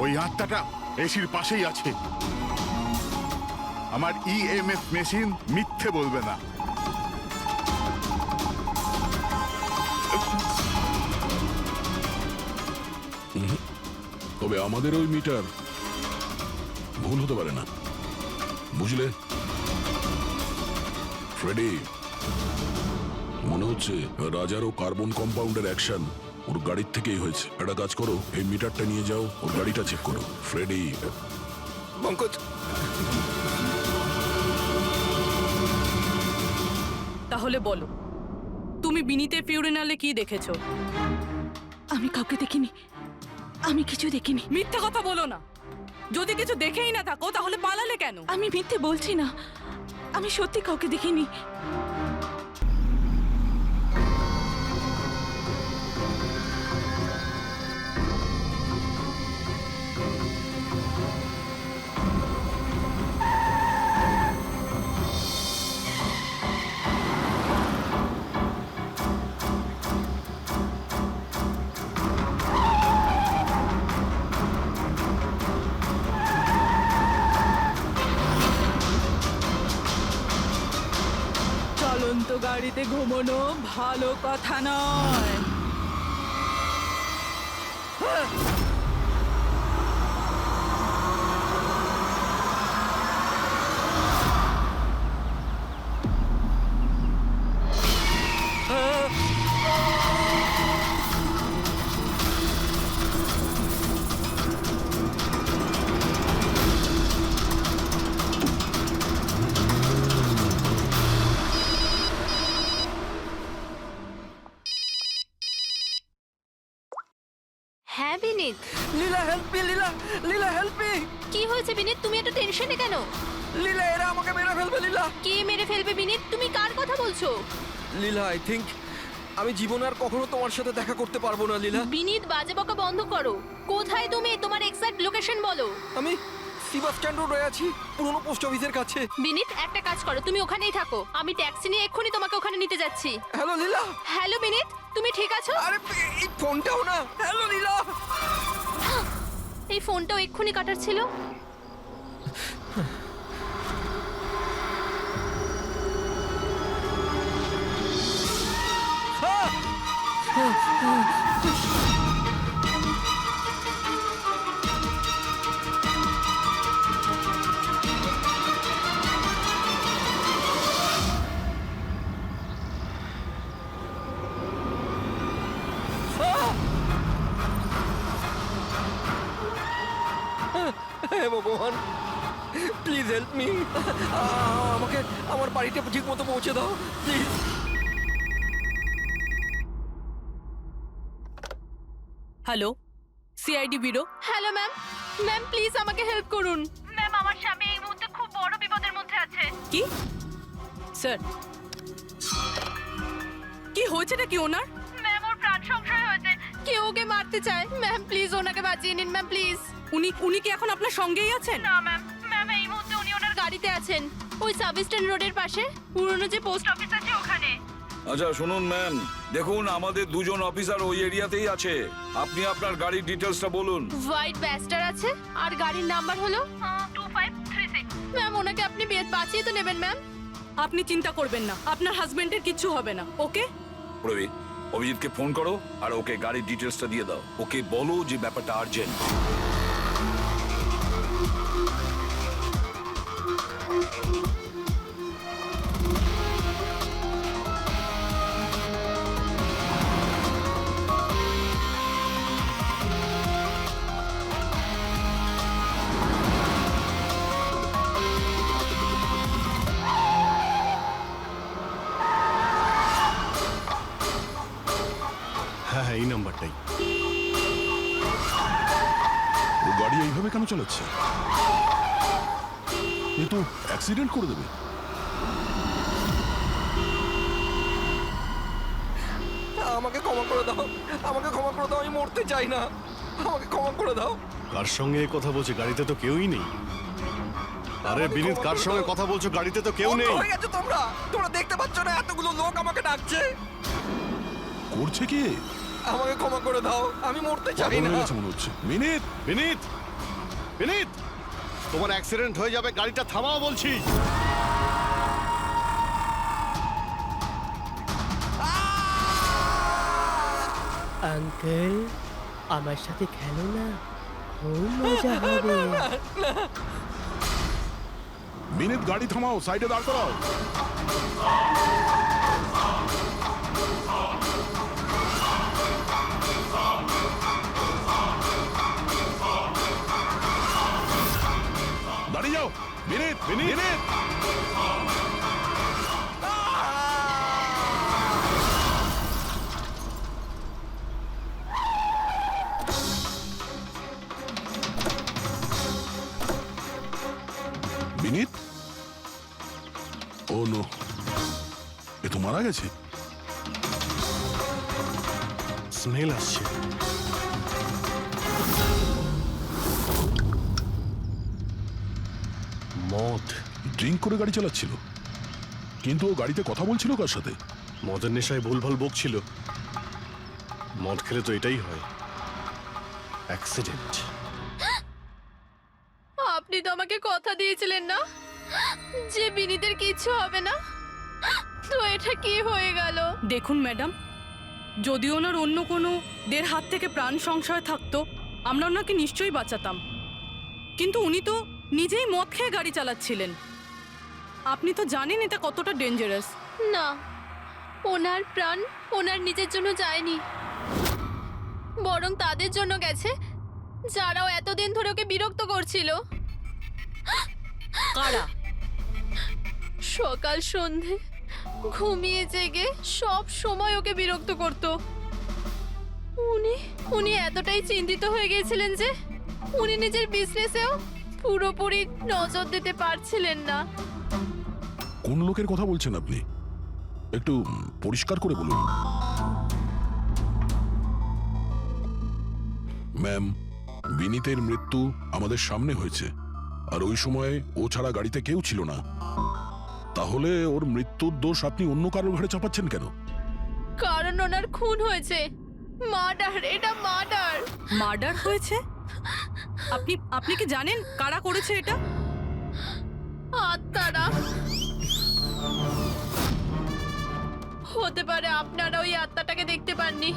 ওই আত্মাটা এসির পাশেই আছে। আমার ইএমএফ মেশিন মিথ্যে বলবে না। তবে আমাদের ওই মিটার ভুল হতে পারে না, বুঝলে ফ্রেডি? মনে হচ্ছে রাজারও কার্বন কম্পাউন্ডের অ্যাকশন ওর গাড়ির থেকেই হয়েছে। একটা কাজ করো, এই মিটারটা নিয়ে যাও, ওর গাড়িটা চেক করো। ফ্রেডি। পঙ্কজ, তাহলে বলো, তুমি বিনীতের ফিউরিনালে কি দেখেছো? আমি কাউকে দেখিনি, আমি কিছু দেখিনি। মিথ্যা কথা বলো না। যদি কিছু দেখেই না থাকো তাহলে পালালে কেন? আমি মিথ্যে বলছি না, আমি সত্যি কাউকে দেখিনি। চলন্ত গাড়িতে ঘুমানো ভালো কথা নয়। হ্যাঁ বিনীত, লীলা হেল্প মি, লীলা, লীলা হেল্প মি। কি হয়েছে বিনীত? তুমি এত টেনশনে কেন? লীলা, এরা আমাকে মেরে ফেলবে। লীলা, কে মেরে ফেলবে বিনীত? তুমি কার কথা বলছো? লীলা, আই থিংক আমি জীবনে আর কখনো তোমার সাথে দেখা করতে পারবো না। লীলা, বিনীত, বাজে বকা বন্ধ করো। কোথায় তুমি? তোমার এক্সাক্ট লোকেশন বলো। আমি বাস স্ট্যান্ড রোডে আছি, পুরনো পোস্ট অফিসের কাছে। বিনীত, একটা কাজ করো, তুমি ওখানেই থাকো, আমি ট্যাক্সি নিয়ে এক্ষুনি তোমাকে ওখানে নিতে যাচ্ছি। হ্যালো লীলা। হ্যালো বিনীত, তুমি ঠিক আছো? আরে এই ফোনটাও না। হ্যালো লীলা। এই ফোনটাও এক্ষুনি কাটার ছিল। হে ভগবান, প্লিজ হেল্প মি। আমাকে আমার বাড়িতে ঠিক মতো পৌঁছে দাও please. Hello, CID bureau. Hello ma'am, ma'am please আমাকে হেল্প করুন। ম্যাম, আমার স্বামী এই মুহূর্তে খুব বড় বিপদের মধ্যে আছে। কি স্যার, কি হয়েছেটা কি ওনার? ম্যাম, ওর প্রাণ সংশয় হয়েছে, কেউ ওকে মারতে চায়। ম্যাম প্লিজ ওনাকে বাঁচিয়ে নিন ম্যাম, প্লিজ। উনি কি এখন আপনার সঙ্গেই আছেন? না ম্যাম, ম্যাম এই মুহূর্তে উনি ওনার গাড়িতে আছেন, ওই সাব স্ট্যান্ড রোডের পাশে পুরনো যে পোস্ট অফিস আছে ওখানে। আচ্ছা শুনুন ম্যাম, দেখুন আমাদের দুজন অফিসার ওই এরিয়াতেই আছে। আপনি আপনার গাড়ির ডিটেলসটা বলুন। হোয়াইট ব্যাস্টার আছে আর গাড়ির নাম্বার হলো 2536। ম্যাম ওনাকে আপনি বাঁচিয়ে তো নেবেন ম্যাম। আপনি চিন্তা করবেন না, আপনার হাজবেন্ডের কিচ্ছু হবে না। ওকে? প্রবীর, অভিজিৎকে ফোন করো আর ওকে গাড়ির ডিটেলসটা দিয়ে দাও। ওকে বলো যে ব্যাপারটা আর্জেন্ট। হ্যাঁ, এই নাম্বারটাই। ও গাড়ি এইভাবে কেন চালাচ্ছে? এ তো অ্যাক্সিডেন্ট করে দেবে। আমাকে ক্ষমা করে দাও, আমাকে ক্ষমা করে দাও, আমি মরতে চাই না, আমাকে ক্ষমা করে দাও। কার সঙ্গে কথা বলছে? গাড়িতে তো কেউই নেই। আরে বিনীত, কার সঙ্গে কথা বলছো? গাড়িতে তো কেউ নেই। হয়ে গেছে তোমরা, তোমরা দেখতে পাচ্ছ না এতগুলো লোক আমাকে ডাকছে? করছে কি? আমাকে ক্ষমা করে দাও, আমি মরতে চাই পাগল না। হয়ে গেছে মনে হচ্ছে। মিনিট, বিনীত, বিনীত, তোমার অ্যাক্সিডেন্ট হয়ে যাবে, গাড়িটা থামাও বলছি। আঙ্কেল আমার সাথে খেলো না, খুব মজা হবে। বিনীত গাড়ি থামাও, সাইডে দাঁড় করাও। দাঁড়িয়ে যাও বিনীত, বিনীত। বিনীত, ও নো, এ তো মারা গেছে। স্মেল আসছে। মদ। ড্রিঙ্ক করে গাড়ি চালাচ্ছিল, কিন্তু ও গাড়িতে কথা বলছিল কার সাথে? মদের নেশায় ভুলভাল বকছিল। মদ খেলে তো এটাই হয়, অ্যাক্সিডেন্ট। আপনি তো আমাকে কথা দিয়েছিলেন না যে বিনীতের কিছু হবে না, তো এটা কি হয়ে গেল? দেখুন ম্যাডাম, যদি ওনার অন্য কোনো দের হাত থেকে প্রাণ সংশয় থাকতো আমরা ওনাকে নিশ্চয়ই বাঁচাতাম, কিন্তু উনি তো নিজেই মদ খেয়ে গাড়ি চালাচ্ছিলেন। আপনি তো জানেন এটা কতটা ডেঞ্জারাস। না, ওনার প্রাণ ওনার নিজের জন্য যায়নি, বরং তাদের জন্য গেছে যারাও এতদিন ধরে ওকে বিরক্ত করছিল। কারা? সকাল সন্ধে ঘুমিয়ে জেগে সব সময় ওকে বিরক্ত করত। উনি এতটাই চিন্তিত হয়ে গিয়েছিলেন যে উনি নিজের বিজনেসেও পুরোপুরি নজর দিতে পারছিলেন না। কোন লোকের কথা বলছেন আপনি? একটু পরিষ্কার করে বলুন। ম্যাম, বিনীতের মৃত্যু আমাদের সামনে হয়েছে, আর ওই সময় ও ছাড়া গাড়িতে কেউ ছিল না। তাহলে ওর মৃত্যুর দোষ আপনি অন্য কারোর ঘাড়ে চাপাচ্ছেন কেন? কারণ ওনার খুন হয়েছে, মার্ডার, এটা মার্ডার। মার্ডার হয়েছে? আপনি আপনি কি জানেন কারা করেছে এটা? আত্মারা। হতে পারে আপনারা ওই আত্মাটাকে দেখতে পাননি,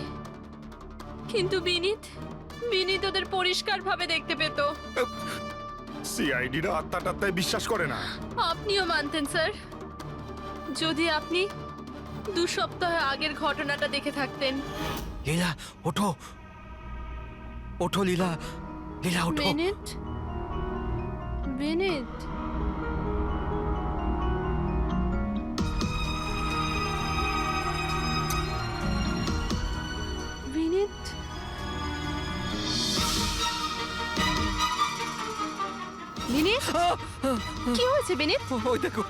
কিন্তু বিনীত ওদের পরিষ্কারভাবে দেখতে পেত। সিআইডিরা আত্মা টাত্মায় বিশ্বাস করে না। আপনিও মানতেন স্যার, যদি আপনি 2 সপ্তাহ আগের ঘটনাটা দেখে থাকতেন। লীলা ওঠো, ওঠো লীলা, লীলা ওঠো। বিনীত, বিনীত, বিনীত, বিনীত, কি হয়েছে বিনীত? ওই দেখো,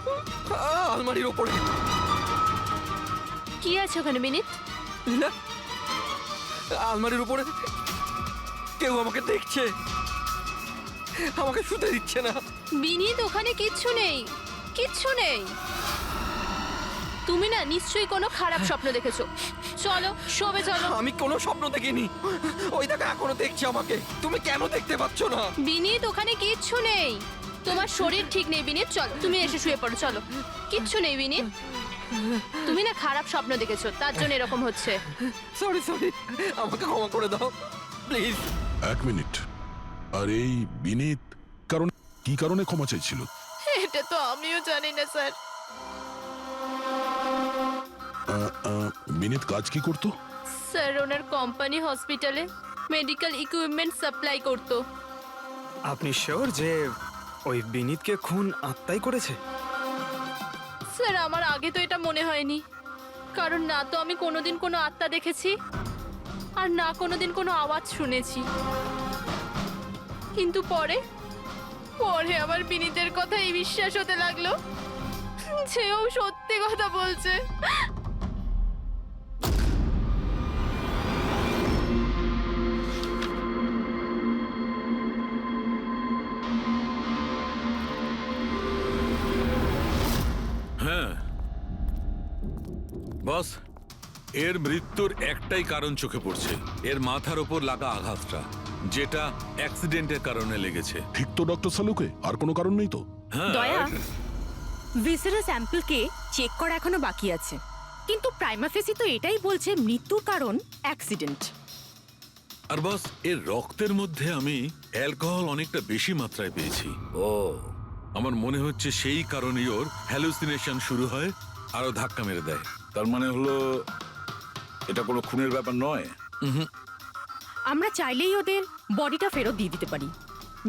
আলমারির ওপরে। কি আছে ওখানে বিনীত? লীলা, আলমারির উপরে কেউ আমাকে দেখছে, আমাকে শুতে দিচ্ছে না। বিনীত, ওখানে কিচ্ছু নেই, কিচ্ছু নেই। তুমি না নিশ্চয়ই কোনো খারাপ স্বপ্ন দেখেছো। চলো শোবে চলো। আমি কোনো স্বপ্ন দেখিনি। ওই দেখো এখনো দেখছে আমাকে। তুমি কেন দেখতে পাচ্ছ না? বিনীত, ওখানে কিচ্ছু নেই। তোমার শরীর ঠিক নেই বিনীত, চলো তুমি এসে শুয়ে পড়ো, চলো। কিচ্ছু নেই বিনীত, তুমি না খারাপ স্বপ্ন দেখেছো, তার জন্য এরকম হচ্ছে। সরি সরি, আমাকে ক্ষমা করে দাও প্লিজ। 1 মিনিট। আর এই বিনীত কি কারণে ক্ষমা চাইছিল? এটা তো আমিও জানি না স্যার। বিনীত কাজ কি করতো? স্যার ওনার কোম্পানি হসপিটালে মেডিকেল ইকুইপমেন্ট সাপ্লাই করতো। আপনি শিওর যে ওই বিনীতকে খুন আত্মাই করেছে? স্যার আমার আগে তো এটা মনে হয়নি, কারণ না তো আমি কোনোদিন কোনো আত্মা দেখেছি আর না কোনোদিন কোনো আওয়াজ শুনেছি। কিন্তু পরে আমার বিনীতের কথাই বিশ্বাস হতে লাগলো যে ও সত্যি কথা বলছে। হ্যাঁ বস, এর মৃত্যুর একটাই কারণ চোখে পড়ছে, এর মাথার ওপর লাগা আঘাতটা। যেটা অ্যাক্সিডেন্টের কারণে লেগেছে। ঠিক তো ডক্টর সালুকে, আর কোনো কারণ নেই তো? হ্যাঁ, দয়া ভিসেরাল স্যাম্পলকে চেক করা এখনো বাকি আছে, কিন্তু প্রাইমা ফেসি তো এটাই বলছে মৃত্যুর কারণ অ্যাক্সিডেন্ট। আর বস, এর রক্তের মধ্যে আমি অ্যালকোহল অনেকটা বেশি মাত্রায় পেয়েছি। ও আমার মনে হচ্ছে সেই কারণেই ওর হ্যালুসিনেশন শুরু হয় আর ও ধাক্কা মেরে দেয়। তার মানে হলো এটা কোনো খুনের ব্যাপার নয়। আমরা চাইলেই ওদের বডিটা ফেরত দিয়ে দিতে পারি।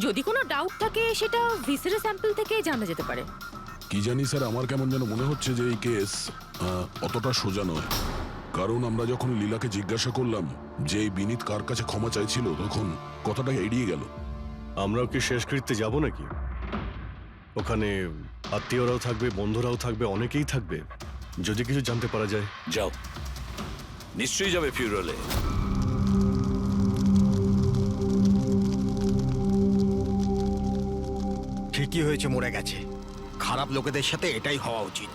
যদি কোনো ডাউট থাকে সেটা ভিসেরাল স্যাম্পল থেকে জানা যেতে পারে। কি জানি স্যার, আমার কেমন যেন মনে হচ্ছে যে এই কেস অতটা সোজা নয়। কারণ আমরা যখন লীলাকে জিজ্ঞাসা করলাম যে এই বিনীত কার কাছে ক্ষমা চাইছিল, তখন কথাটা এড়িয়ে গেল। আমরাও কি শেষকৃত্যে যাব নাকি? ওখানে আত্মীয়রাও থাকবে, বন্ধুরাও থাকবে, অনেকেই থাকবে। যদি কিছু জানতে পারা যায়। যাও, নিশ্চয়ই যাবে ফিউরালে। ঠিকই হয়েছে, মরে গেছে। খারাপ লোকেদের সাথে এটাই হওয়া উচিত।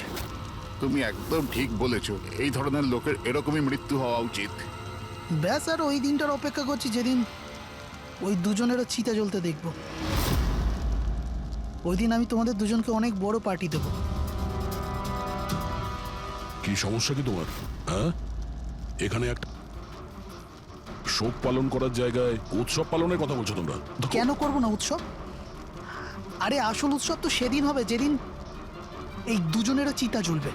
তুমি একদম ঠিক বলেছ, এই ধরনের লোকের এরকমই মৃত্যু হওয়া উচিত। ব্যাস, আর ওই দিনটার অপেক্ষা করছি যেদিন ওই দুজনেরও চিতা জ্বলতে দেখব। ওই দিন আমি তোমাদের দুজনকে অনেক বড় পার্টি দেবো। কি সমস্যা কি তোমার? হ্যাঁ, এখানে একটা শোক পালন করার জায়গায় উৎসব পালনের কথা বলছো তোমরা? কেন করবো না উৎসব? আরে আসল উৎসব তো সেদিন হবে যেদিন এই দুজনেরও চিতা জ্বলবে।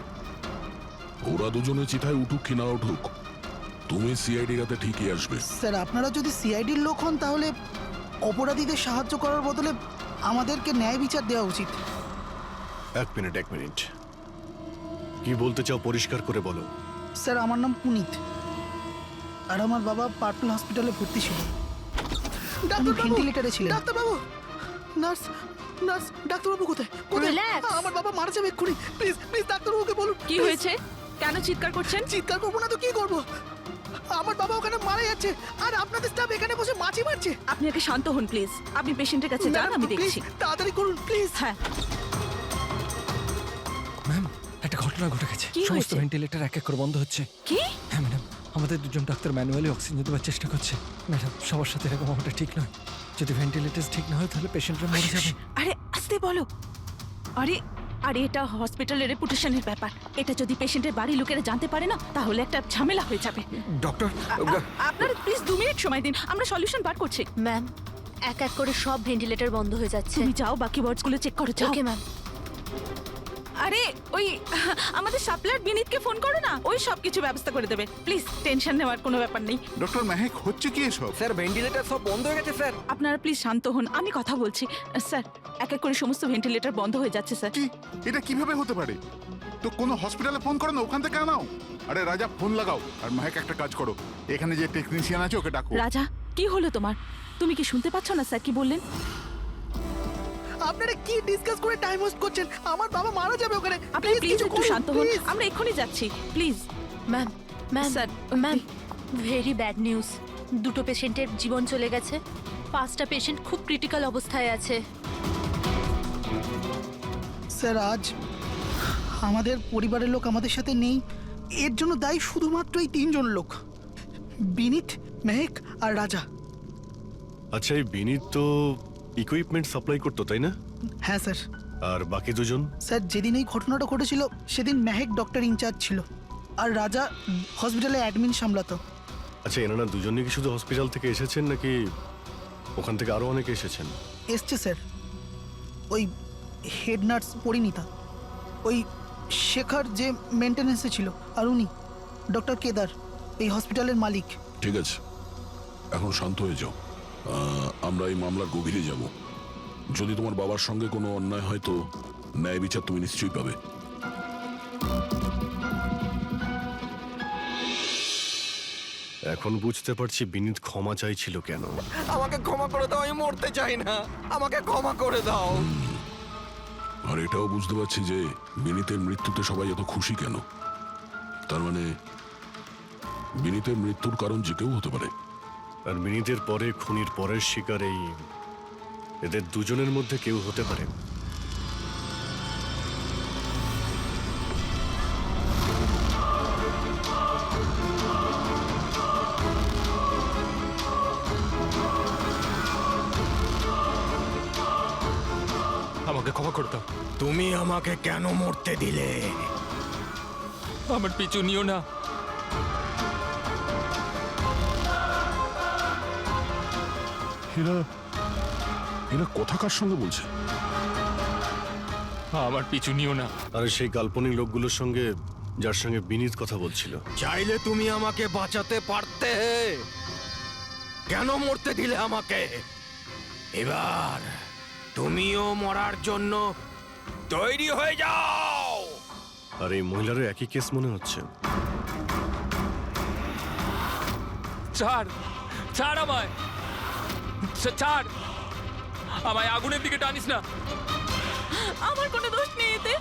ওরা দুজনে চিতায় উঠুক কি না উঠুক, তুমি সিআইডি রাতে ঠিকই আসবে। স্যার, আপনারা যদি সিআইডির লোক হন তাহলে অপরাধীদের সাহায্য করার বদলে আমাদেরকে ন্যায় বিচার দেওয়া উচিত। এক মিনিট। কি বলতে চাও পরিষ্কার করে বলো। স্যার, আমার নাম পুনিত, আর আমার বাবা পার্পল হসপিটালে ভর্তি ছিল। ভেন্টিলেটরে ছিলেন। ডাক্তারবাবু, নার্স, ডাক্তারবাবু কোথায়? Relax. আমার বাবা মারা যাবে এক্ষুনি। প্লিজ ডাক্তারবাবুকে বলুন। কি হয়েছে? কেন চিৎকার করছেন? চিৎকার করবো না তো কি করবো? আমার বাবা ওখানে মারা যাচ্ছে, আর আপনাদের স্টাফ এখানে বসে মাছি মারছে। আপনি আগে শান্ত হন প্লিজ। আপনি পেশেন্টের কাছে যান, আমি Please, দেখছি। তাড়াতাড়ি করুন প্লিজ। হ্যাঁ, ম্যাম, একটা ঘটনা ঘটে গেছে। কি সমস্ত হয়েছে? ভেন্টিলেটর এক এক করে বন্ধ হচ্ছে। কি? হ্যাঁ ম্যাডাম, আমাদের দুজন ডাক্তার ম্যানুয়ালি অক্সিজেন দেওয়ার চেষ্টা করছে। ম্যাডাম, সবার সাথে এরকম হওয়াটা ঠিক নয়। যদি ভেন্টিলেটর ঠিক না হয় তাহলে পেশেন্টরা মরে যাবে। আরে আস্তে বলো। আরে এটা হসপিটালের রেপুটেশনের ব্যাপার। এটা যদি পেশেন্টের বাড়ির লোকেরা জানতে পারে না, তাহলে একটা ঝামেলা হয়ে যাবে। ডক্টর, আপনারা প্লিজ 2 মিনিট সময় দিন, আমরা সলিউশন বার করছি। ম্যাম, এক এক করে সব ভেন্টিলেটর বন্ধ হয়ে যাচ্ছে। তুমি যাও, বাকি ওয়ার্ডসগুলো চেক করো, যাও। Okay ma'am. আরে ওই আমাদের সাপ্লায়ার বিনীতকে ফোন করো না, ওই সব কিছু ব্যবস্থা করে দেবে। প্লিজ টেনশন নেওয়ার কোনো ব্যাপার নেই। ডক্টর মেহেক, হচ্ছে কি এসব? স্যার ভেন্টিলেটর সব বন্ধ হয়ে গেছে স্যার। আপনারা প্লিজ শান্ত হন, আমি কথা বলছি। স্যার, এক এক করে সমস্ত ভেন্টিলেটর বন্ধ হয়ে যাচ্ছে স্যার। কি, এটা কিভাবে হতে পারে? তো কোনো হসপিটালে ফোন করো না, ওখান থেকে আনাও। আরে রাজা, ফোন লাগাও। আর মেহেক, একটা কাজ করো, এখানে যে টেকনিশিয়ান আছে ওকে ডাকো। রাজা, কি হলো তোমার? তুমি কি শুনতে পাচ্ছ না স্যার কি বললেন? আপনারা কি ডিসকাস করে টাইম ওয়েস্ট করছেন? আমার বাবা মারা যাবে ওখানে। আপনি প্লিজ একটু শান্ত হন, আমরা এক্ষুনি যাচ্ছি please. Ma'am, sir, ma'am, very bad news. দুটো পেশেন্টের জীবন চলে গেছে। 5টা পেশেন্ট খুব ক্রিটিক্যাল অবস্থায় আছে। স্যার, আজ আমাদের পরিবারের লোক আমাদের সাথে নেই। এর জন্য দায়ী শুধুমাত্র এই 3 জন লোক, বিনীত, মেহেক আর রাজা। আচ্ছা, এই বিনীত তো ইকুইপমেন্ট সাপ্লাই করতো, তাই না? হ্যাঁ স্যার। আর বাকি দুজন? স্যার, যেদিন এই ঘটনাটা ঘটেছিল সেদিন মেহেক ডক্টর ইনচার্জ ছিল, আর রাজা হসপিটালে অ্যাডমিন সামলাতো। আচ্ছা, এনারা দুজনই কি শুধু হসপিটাল থেকে এসেছেন নাকি ওখান থেকে আরো অনেকে এসেছেন? এসছে স্যার, ওই হেড নার্স পরিণীতা, ওই শেখর যে মেনটেন্যান্সে ছিল, আর উনি ডক্টর কেদার, এই হসপিটালের মালিক। ঠিক আছে, এখন শান্ত হয়ে যাও। আমরা এই মামলার গভীরে যাব। যদি তোমার বাবার সঙ্গে কোনো অন্যায় হয় তো ন্যায় বিচার তুমি নিশ্চয়ই পাবে। এখন বুঝতে পারছি বিনীত ক্ষমা চাইছিল কেন। আমাকে ক্ষমা করে দাও, আমি মরতে চাই না। আমাকে ক্ষমা করে দাও। আর এটাও বুঝতে পারছি যে বিনীতের মৃত্যুতে সবাই এত খুশি কেন। তার মানে বিনীতের মৃত্যুর কারণ যে কেউ হতে পারে। আর বিনীতের পরে খুনির পরের শিকার এই এদের দুজনের মধ্যে কেউ হতে পারে। আমাকে ক্ষমা করে দাও। তুমি আমাকে কেন মরতে দিলে? আমার পিছু নিও না। এরা এরা কথা কার সঙ্গে বলছে? আমার পিছু নিও না। আর সেই কাল্পনিক লোকগুলোর সঙ্গে যার সঙ্গে বিনীত কথা বলছিল। চাইলে তুমি আমাকে বাঁচাতে পারতে, কেন মরতে দিলে আমাকে? এবার তুমিও মরার জন্য তৈরি হয়ে যাও। আর এই মহিলারও একই কেস মনে হচ্ছে। ছাড়, ছাড় আমায়, ছাড় আমায়, আগুনের দিকে টানিস না। আমার কোনো দোষ নেই এতে।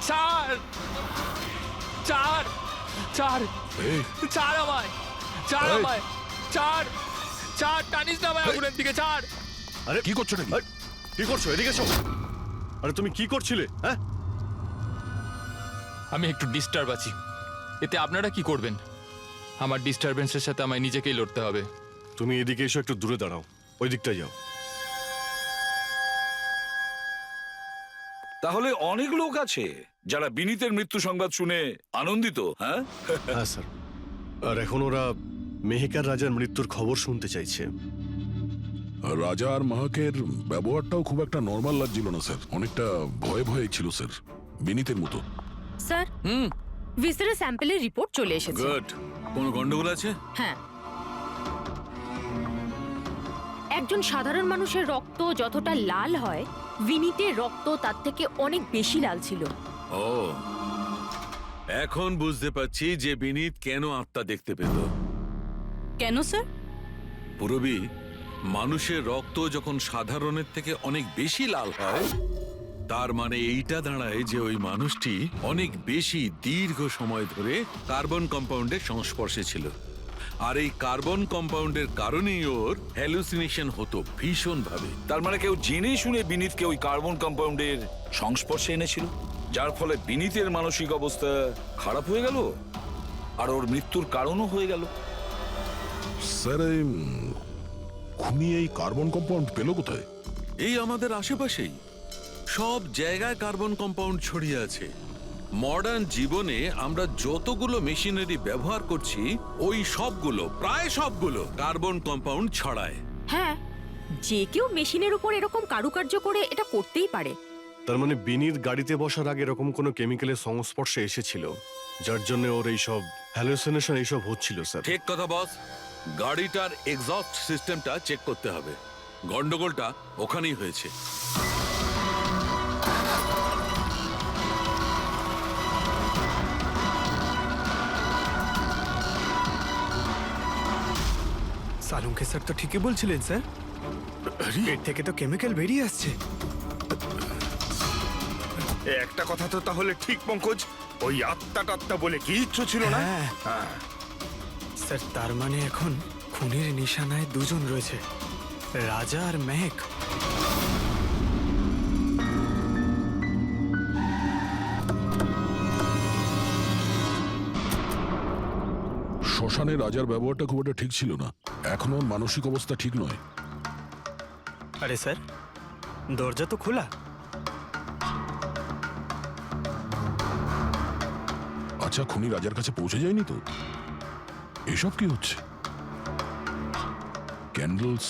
ছাড়, ছাড়, ছাড়, এই, ছাড় আমায়, ছাড় এই। আমায়, ছাড়, ছাড়, টানিস না আমায় আগুনের দিকে, ছাড়। আরে কি করছো নাকি? আরে, কি করছো? এদিকে এসো। আরে তুমি কি করছিলে? হ্যাঁ, আমি একটু ডিস্টার্ব আছি, এতে আপনারা কি করবেন? আমার ডিস্টারবেন্সের সাথে আমায় নিজেকেই লড়তে হবে। তুমি এদিকে এসো, একটু দূরে দাঁড়াও, ওই দিকটায় যাও। তাহলে অনেক লোক আছে যারা বিনীতের মৃত্যু সংবাদ শুনে আনন্দিত, হ্যাঁ? হ্যাঁ স্যার। আর এখন ওরা মেহেকার রাজার মৃত্যুর খবর শুনতে চাইছে। রাজা আর মাহাকের ব্যবহারটাও খুব একটা নর্মাল লাগছিল না স্যার, অনেকটা ভয়ে ভয়ে ছিল স্যার, বিনীতের মতো। স্যার, ভিসারের স্যাম্পলের রিপোর্ট চলে এসেছে। গুড। কোনো গন্ডগোল আছে? হ্যাঁ, একজন সাধারণ মানুষের রক্ত যতটা লাল হয়, বিনীতের রক্ত তার থেকে অনেক বেশি লাল ছিল। ও, এখন বুঝতে পারছি যে বিনীত কেন আত্মা দেখতে পেল। কেন স্যার? পুরবী, মানুষের রক্ত যখন সাধারণের থেকে অনেক বেশি লাল হয়, তার মানে এইটা দাঁড়ায় যে ওই মানুষটি অনেক বেশি দীর্ঘ সময় ধরে কার্বন কম্পাউন্ডের সংস্পর্শে ছিল। আর এই কার্বন কম্পাউন্ডের কারণেই ওর হ্যালুসিনেশন হতো ভীষণ ভাবে। তার মানে কেউ জেনে শুনে বিনীতকে ওই কার্বন কম্পাউন্ডের সংস্পর্শে এনেছিল, যার ফলে বিনীতের মানসিক অবস্থা খারাপ হয়ে গেল আর ওর মৃত্যুর কারণও হয়ে গেল। স্যার, এই খুনি এই কার্বন কম্পাউন্ড পেল কোথায়? এই আমাদের আশেপাশেই সব জায়গায় কার্বন কম্পাউন্ড ছড়িয়ে আছে। মডার্ন জীবনে আমরা যতগুলো মেশিনারি ব্যবহার করছি, ওই সবগুলো, প্রায় সবগুলো কার্বন কম্পাউন্ড ছড়ায়। হ্যাঁ, যে কেউ মেশিনের উপর এরকম কারুকার্য করে এটা করতেই পারে। তার মানে বিনীত গাড়িতে বসার আগে এরকম কোনো কেমিক্যালের সংস্পর্শে এসেছিল, যার জন্য ওর এইসব হ্যালুসিনেশন এইসব হচ্ছিল স্যার। ঠিক কথা বস। গাড়িটার এক্সস্ট সিস্টেমটা চেক করতে হবে। গন্ডগোলটা ওখানেই হয়েছে। সালুঙ্কে স্যার তো ঠিকই বলছিলেন স্যার, পেট থেকে তো কেমিক্যাল বেরিয়ে আসছে। একটা কথা তো তাহলে ঠিক পঙ্কজ, ওই আত্মা টাত্মা বলে কিচ্ছু ছিল না। হ্যাঁ। স্যার, তার মানে এখন খুনের নিশানায় দুজন রয়েছে, রাজা আর মেহেক। শ্মশানে রাজার ব্যবহারটা খুব একটা ঠিক ছিল না, এখনো ওর মানসিক অবস্থা ঠিক নয়। আরে স্যার, দরজা তো খোলা। আচ্ছা, খুনি রাজার কাছে পৌঁছে যায়নি তো? এসব কি হচ্ছে? ক্যান্ডেলস,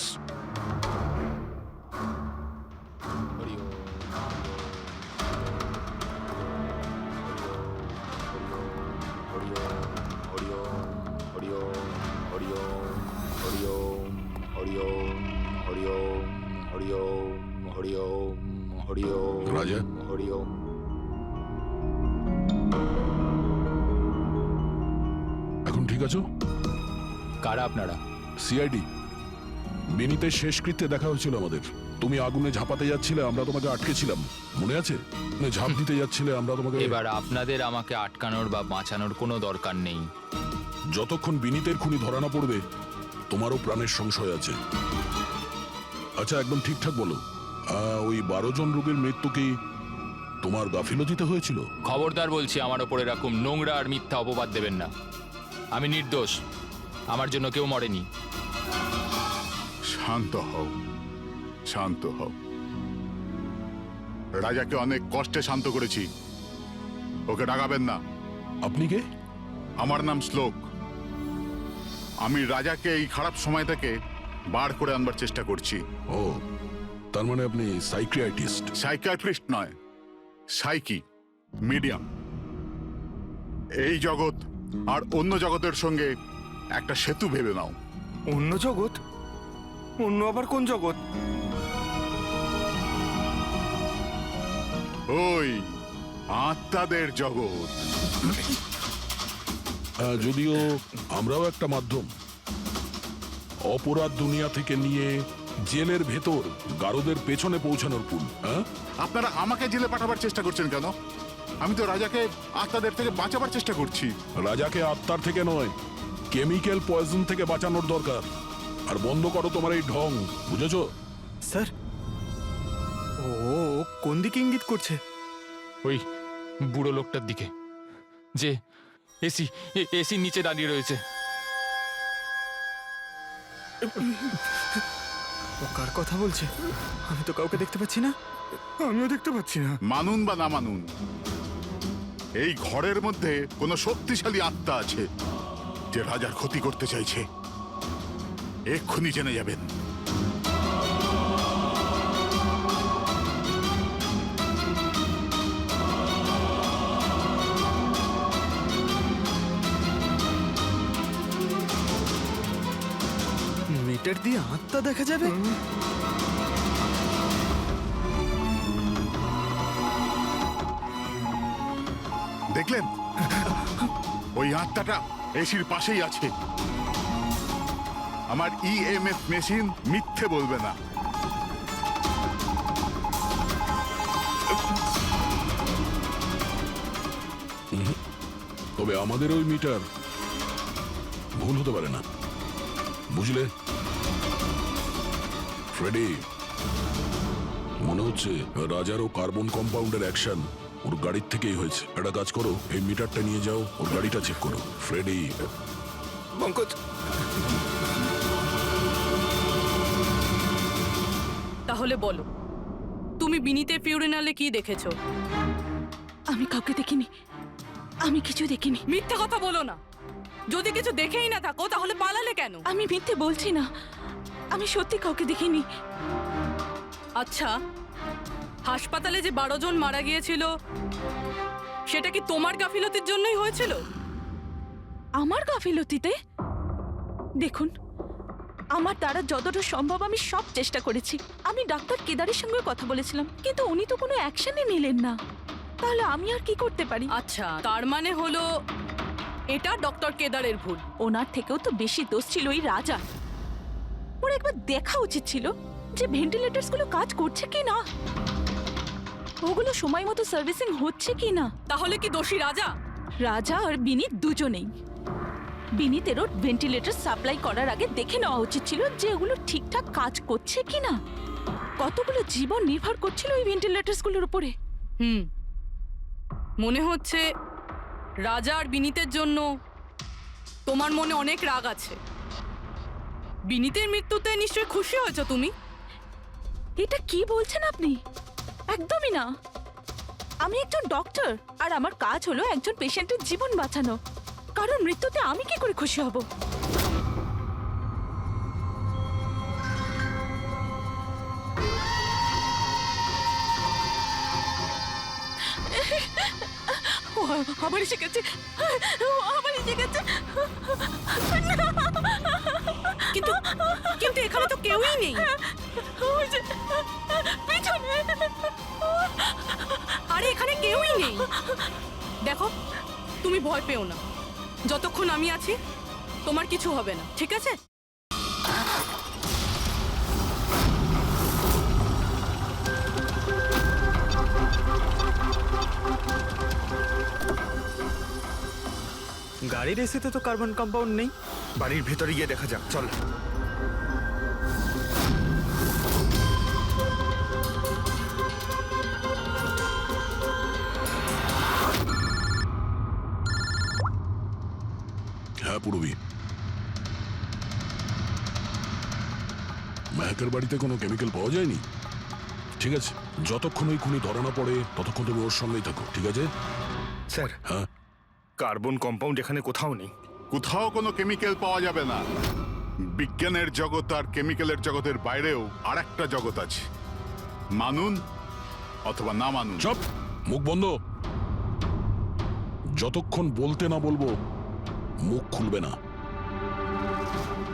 রাজা, এখন ঠিক আছো? কারা আপনারা? সিআইডি। বিনীতের শেষকৃত্যে দেখা হয়েছিল আমাদের। তুমি আগুনে ঝাঁপাতে যাচ্ছিলে, আমরা তোমাকে আটকেছিলাম, মনে আছে? মানে ঝাঁপ দিতে যাচ্ছিলে, আমরা তোমাকে। এবার আপনাদের আমাকে আটকানোর বা বাঁচানোর কোনো দরকার নেই। যতক্ষণ বিনীতের খুনি ধরা না পড়বে, তোমারও প্রাণের সংশয় আছে। আচ্ছা, একদম ঠিকঠাক বলো, ওই 12 জন রোগীর মৃত্যু কি তোমার গাফিলতিতে হয়েছিল? খবরদার বলছি, আমার ওপর এরকম নোংরা আর মিথ্যা অপবাদ দেবেন না। আমি নির্দোষ, আমার জন্য কেউ মরেনি। শান্ত হও, শান্ত হও। রাজাকে অনেক কষ্টে শান্ত করেছি, ওকে ডাকাবেন না। আপনি কে? আমার নাম শ্লোক। আমি রাজাকে এই খারাপ সময় থেকে বার করে আনবার চেষ্টা করছি। ও, তার মানে আপনি সাইকিয়াট্রিস্ট? সাইকিয়াট্রিস্ট নয়, সাইকি, মিডিয়াম। এই জগৎ আর অন্য জগতের সঙ্গে একটা সেতু ভেবে নাও। অন্য জগৎ? অন্য আবার কোন জগৎ? ওই আত্মাদের জগৎ। যদিও আমরাও একটা মাধ্যম। অপরাধ দুনিয়া থেকে নিয়ে জেলের ভেতর গারদের পেছনে পৌঁছানোর পুল। হ্যাঁ, আপনারা আমাকে জেলে পাঠাবার চেষ্টা করছেন কেন? আমি তো রাজাকে আত্মাদের থেকে বাঁচাবার চেষ্টা করছি। রাজাকে আত্মার থেকে নয়, কেমিক্যাল পয়জন থেকে বাঁচানোর দরকার। আর বন্ধ করো তোমার এই ঢং, বুঝেছো? স্যার, ও কোন দিকে ইঙ্গিত করছে? ওই বুড়ো লোকটার দিকে, যে এসির নিচে দাঁড়িয়ে রয়েছে। ও কার কথা বলছে? আমি তো কাউকে দেখতে পাচ্ছি না। আমিও দেখতে পাচ্ছি না। মানুন বা না মানুন, এই ঘরের মধ্যে কোনো শক্তিশালী আত্মা আছে যে রাজার ক্ষতি করতে চাইছে। এক্ষুনি জেনে যাবেন। মিটার দিয়ে আত্মা দেখা যাবে? দেখলেন, ওই আত্মাটা এসির পাশেই আছে। আমার ইএমএফ মেশিন মিথ্যে বলবে না। তবে আমাদের ওই মিটার ভুল হতে পারে না, বুঝলে ফ্রেডি? মনে হচ্ছে রাজার ও কার্বন কম্পাউন্ডের অ্যাকশন ওর গাড়ির থেকেই হয়েছে। একটা কাজ করো, এই মিটারটা নিয়ে যাও, ওর গাড়িটা চেক করো। ফ্রেডি। পঙ্কজ, তাহলে বলো, তুমি বিনীতের ফিউরিনালে কি দেখেছো? আমি কাউকে দেখিনি, আমি কিছু দেখিনি। মিথ্যা কথা বলো না। যদি কিছু দেখেই না থাকো তাহলে পালালে কেন? আমি মিথ্যে বলছি না, আমি সত্যি কাউকে দেখিনি। আচ্ছা, হাসপাতালে যে 12 জন মারা গিয়েছিল সেটা কি তোমার গাফিলতির জন্যই হয়েছিল? আমার গাফিলতিতে? দেখুন, আমার দ্বারা যতটা সম্ভব আমি সব চেষ্টা করেছি। আমি ডাক্তার কেদারের সঙ্গে কথা বলেছিলাম, কিন্তু উনি তো কোনো অ্যাকশনই নিলেন না। তাহলে আমি আর কি করতে পারি? আচ্ছা, তার মানে হলো এটা ডক্টর কেদারের ভুল। ওনার থেকেও তো বেশি দোষ ছিল ওই রাজা। ওর একবার দেখা উচিত ছিল যে ভেন্টিলেটরস গুলো কাজ করছে কি না, ওগুলো সময় মতো সার্ভিসিং হচ্ছে কি না। তাহলে কি দোষী রাজা? রাজা আর বিনীত দুজনেই। বিনীতেরও ভেন্টিলেটর সাপ্লাই করার আগে দেখে নেওয়া উচিত ছিল যে ওগুলো ঠিকঠাক কাজ করছে কি না। কতগুলো জীবন নির্ভর করছিল ওই ভেন্টিলেটরস গুলোর উপরে। মনে হচ্ছে রাজা আর বিনীতের জন্য তোমার মনে অনেক রাগ আছে। বিনীতের মৃত্যুতে নিশ্চয়ই খুশি হয়েছো তুমি? এটা কি বলছেন আপনি? একদমই না। আমি একজন ডক্টর, আর আমার কাজ হলো একজন পেশেন্টের জীবন বাঁচানো। কারণ মৃত্যুতে আমি কি করে খুশি হব? আবার এসে গেছে, আবার এসে গেছে। কিন্তু কিন্তু এখানে তো কেউই নেই। পিছনে। আরে এখানে কেউই নেই। দেখো, তুমি ভয় পেও না। যতক্ষণ আমি আছি তোমার কিছু হবে না, ঠিক আছে? গাড়ির এসিতে তো কার্বন কম্পাউন্ড নেই। বাড়ির ভেতরে গিয়ে দেখা যাক, চল। হ্যাঁ পুরবী। মেহেকের বাড়িতে কোনো কেমিক্যাল পাওয়া যায়নি? ঠিক আছে, যতক্ষণ ওই খুনি ধরা না পড়ে ততক্ষণ তুমি ওর সঙ্গেই থাকো, ঠিক আছে? স্যার, হ্যাঁ, কার্বন কম্পাউন্ড এখানে কোথাও নেই। কোথাও কোনো কেমিক্যাল পাওয়া যাবে না। বিজ্ঞানের জগৎ আর কেমিক্যালের জগতের বাইরেও আর একটা জগৎ আছে, মানুন অথবা না মানুন। চুপ, মুখ বন্ধ। যতক্ষণ বলতে না বলবো মুখ খুলবে না।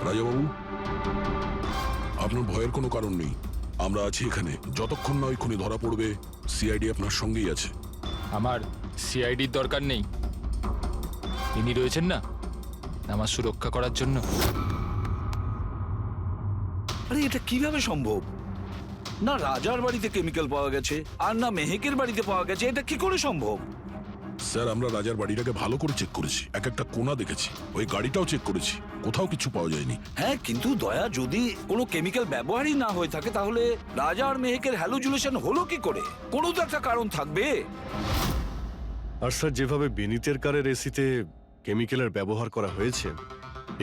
রাজাবাবু, আপনার ভয়ের কোনো কারণ নেই, আমরা আছি এখানে। যতক্ষণ না ওই খুনি ধরা পড়বে সিআইডি আপনার সঙ্গেই আছে। আমার সিআইডির দরকার নেই, ইনি রয়েছেন না আমার সুরক্ষা করার জন্য। আরে এটা কিভাবে সম্ভব? না রাজার বাড়িতে কেমিক্যাল পাওয়া গেছে আর না মেহেকের বাড়িতে পাওয়া গেছে, এটা কি করে সম্ভব? স্যার, আমরা রাজার বাড়িটাকে ভালো করে চেক করেছি, এক একটা কোণা দেখেছি, ওই গাড়িটাও চেক করেছি, কোথাও কিছু পাওয়া যায়নি। হ্যাঁ, কিন্তু দয়া, যদি কোনো কেমিক্যাল ব্যবহারই না হয়ে থাকে তাহলে রাজা আর মেহেকের হ্যালোজুলেশন হলো কি করে? কোনো তো একটা কারণ থাকবে। আর স্যার, যেভাবে বিনীতের কারের এসিতে কেমিক্যালের ব্যবহার করা হয়েছে,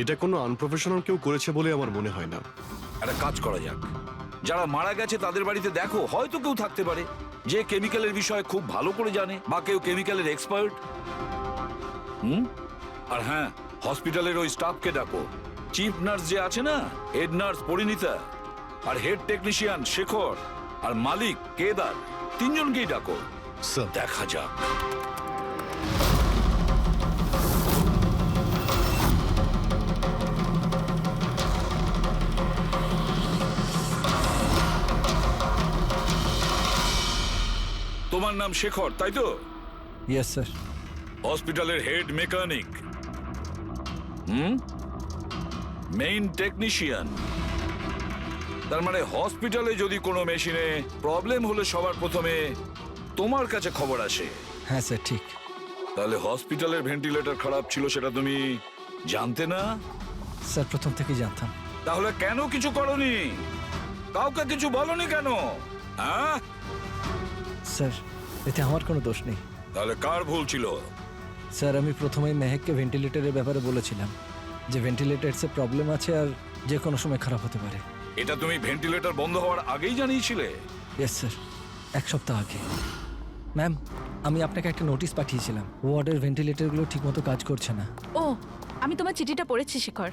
এটা কোনো আনপ্রফেশনাল কেউ করেছে বলে আমার মনে হয় না। একটা কাজ করা যাক, যারা মারা গেছে তাদের বাড়িতে দেখো, হয়তো কেউ থাকতে পারে যে কেমিক্যালের বিষয়ে খুব ভালো করে জানে, বা কেউ কেমিক্যালের এক্সপার্ট। আর হ্যাঁ, হসপিটালের ওই স্টাফকে ডাকো। চিফ নার্স যে আছে না, হেড নার্স পরিণীতা, আর হেড টেকনিশিয়ান শেখর, আর মালিক কেদার, তিনজনকেই ডাকো। স্যার, দেখা যাক। তোমার নাম শেখর, তাই তো? Yes sir. হসপিটালের হেড মেকানিক, মেইন টেকনিশিয়ান। তার মানে হসপিটালে যদি কোনো মেশিনে প্রবলেম হলে সবার প্রথমে তোমার কাছে খবর আসে। হ্যাঁ স্যার, ঠিক। তাহলে হসপিটালের ভেন্টিলেটর খারাপ ছিল সেটা তুমি জানতে না? স্যার, প্রথম থেকেই জানতাম। তাহলে কেন কিছু করনি? কাউকে কিছু বলনি কেন? হ্যাঁ স্যার, এতে আমার কোনো দোষ নেই। তাহলে কার ভুল ছিল? স্যার, আমি প্রথমেই মেহেককে ভেন্টিলেটরের ব্যাপারে বলেছিলাম যে ভেন্টিলেটরসে প্রবলেম আছে আর যে কোনো সময় খারাপ হতে পারে। এটা তুমি ভেন্টিলেটর বন্ধ হওয়ার আগেই জানিয়েছিলে? ইয়েস স্যার, এক সপ্তাহ আগে। ম্যাম, আমি আপনাকে একটা নোটিশ পাঠিয়েছিলাম, ওয়ার্ডের ভেন্টিলেটরগুলো ঠিকমতো কাজ করছে না। ও, আমি তোমার চিঠিটা পড়েছি শেখর,